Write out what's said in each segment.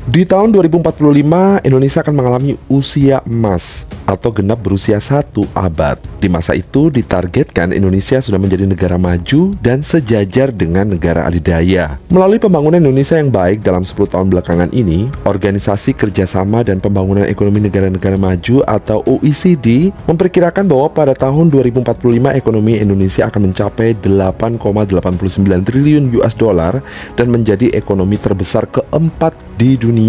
Di tahun 2045, Indonesia akan mengalami usia emas atau genap berusia 1 abad. Di masa itu ditargetkan Indonesia sudah menjadi negara maju dan sejajar dengan negara adidaya. Melalui pembangunan Indonesia yang baik dalam 10 tahun belakangan ini, Organisasi Kerjasama dan Pembangunan Ekonomi Negara-Negara Maju atau OECD memperkirakan bahwa pada tahun 2045 ekonomi Indonesia akan mencapai 8,89 triliun US dollar dan menjadi ekonomi terbesar keempat di dunia.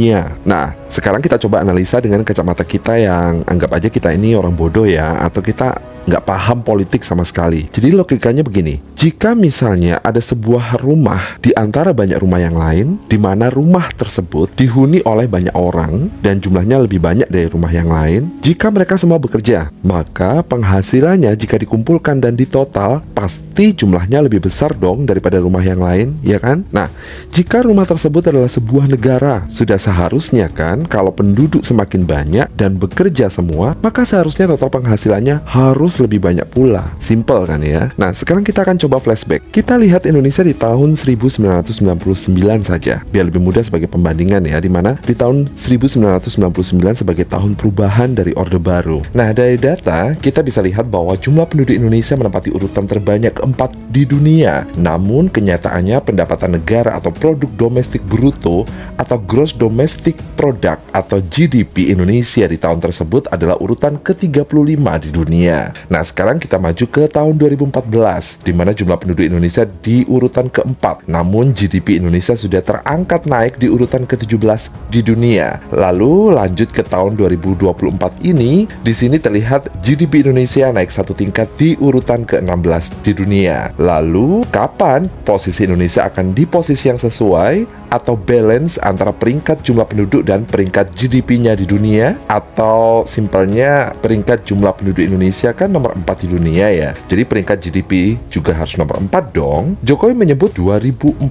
Nah, sekarang kita coba analisa dengan kacamata kita yang anggap aja kita ini orang bodoh ya, atau kita nggak paham politik sama sekali. Jadi logikanya begini, jika misalnya ada sebuah rumah di antara banyak rumah yang lain, di mana rumah tersebut dihuni oleh banyak orang dan jumlahnya lebih banyak dari rumah yang lain, jika mereka semua bekerja, maka penghasilannya jika dikumpulkan dan ditotal, pasti jumlahnya lebih besar dong daripada rumah yang lain, ya kan? Nah, jika rumah tersebut adalah sebuah negara, sudah seharusnya kan kalau penduduk semakin banyak dan bekerja semua, maka seharusnya total penghasilannya harus lebih banyak pula. Simple kan ya? Nah, sekarang kita akan coba flashback. Kita lihat Indonesia di tahun 1999 saja, biar lebih mudah sebagai pembandingan ya, dimana di tahun 1999 sebagai tahun perubahan dari Orde Baru. Nah, dari data, kita bisa lihat bahwa jumlah penduduk Indonesia menempati urutan terbanyak keempat di dunia. Namun, kenyataannya pendapatan negara atau produk domestik bruto atau gross domestic product atau GDP Indonesia di tahun tersebut adalah urutan ke-35 di dunia. Nah, sekarang kita maju ke tahun 2014, di mana jumlah penduduk Indonesia di urutan keempat. Namun, GDP Indonesia sudah terangkat naik di urutan ke-17 di dunia. Lalu, lanjut ke tahun 2024 ini, di sini terlihat GDP Indonesia naik satu tingkat di urutan ke-16 di dunia. Lalu, kapan posisi Indonesia akan di posisi yang sesuai atau balance antara peringkat jumlah penduduk dan peringkat GDP-nya di dunia? Atau simpelnya peringkat jumlah penduduk Indonesia kan nomor 4 di dunia ya, jadi peringkat GDP juga harus nomor 4 dong. Jokowi menyebut 2045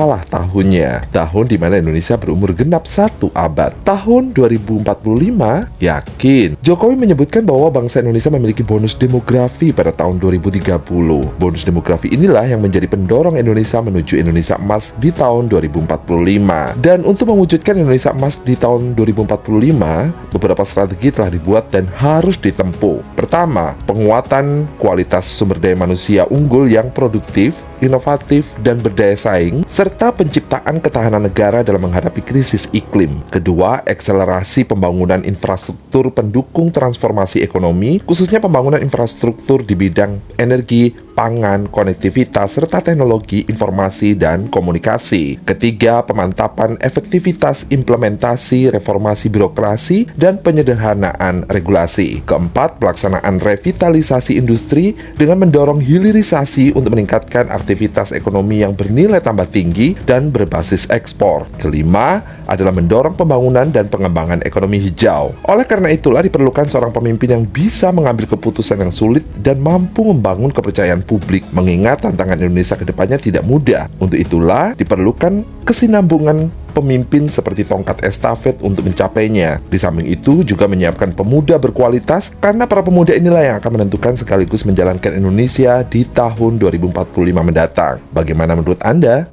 lah tahunnya, tahun di mana Indonesia berumur genap 1 abad. Tahun 2045, yakin. Jokowi menyebutkan bahwa bangsa Indonesia memiliki bonus demografi pada tahun 2030. Bonus demografi inilah yang menjadi pendorong Indonesia menuju Indonesia emas di tahun 2045. Dan untuk mewujudkan Indonesia emas di tahun 2045, beberapa strategi telah dibuat dan harus ditempuh. Pertama, penguatan kualitas sumber daya manusia unggul yang produktif, inovatif, dan berdaya saing, serta penciptaan ketahanan negara dalam menghadapi krisis iklim. Kedua, akselerasi pembangunan infrastruktur pendukung transformasi ekonomi, khususnya pembangunan infrastruktur di bidang energi, pangan, konektivitas, serta teknologi informasi dan komunikasi. Ketiga, pemantapan efektivitas implementasi reformasi birokrasi dan penyederhanaan regulasi. Keempat, pelaksanaan revitalisasi industri dengan mendorong hilirisasi untuk meningkatkan aktivitas ekonomi yang bernilai tambah tinggi dan berbasis ekspor. Kelima, adalah mendorong pembangunan dan pengembangan ekonomi hijau. Oleh karena itulah diperlukan seorang pemimpin yang bisa mengambil keputusan yang sulit dan mampu membangun kepercayaan publik, mengingat tantangan Indonesia ke depannya tidak mudah. Untuk itulah diperlukan kesinambungan pemimpin seperti tongkat estafet untuk mencapainya. Di samping itu juga menyiapkan pemuda berkualitas, karena para pemuda inilah yang akan menentukan sekaligus menjalankan Indonesia di tahun 2045 mendatang. Bagaimana menurut Anda?